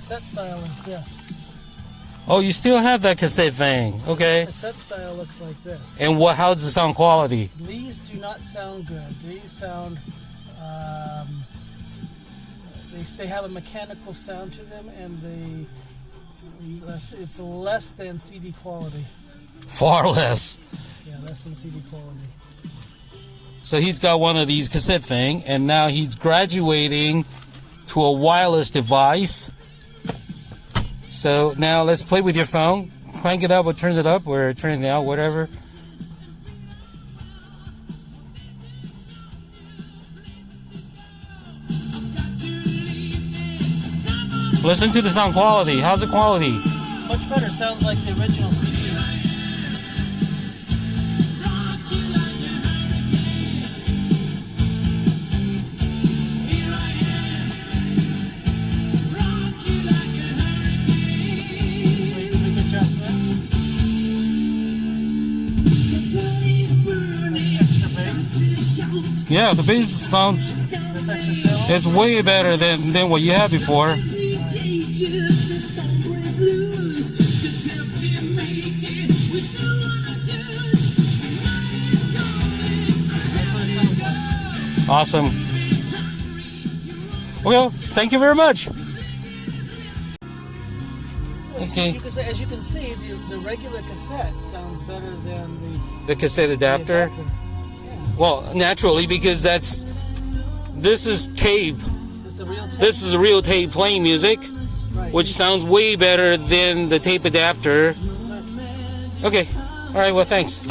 cassette style is this. Oh, you still have that cassette thing. Okay. Cassette style looks like this. And how's the sound quality? These do not sound good. These sound, they have a mechanical sound to them, and it's less than CD quality. Far less. Yeah, less than CD quality. So he's got one of these cassette thing, and now he's graduating to a wireless device. So now let's play with your phone. Crank it up or turn it up or turn it down, whatever. Listen to the sound quality. How's the quality? Much better. Sounds like the original CD. Yeah, the bass sounds, it's way better than what you had before. Awesome. Well, thank you very much. Okay. As you can see, the regular cassette sounds better than the cassette adapter. Well, naturally, because this is tape. This is a real tape playing music, right, which sounds way better than the tape adapter. Okay. All right. Well, thanks.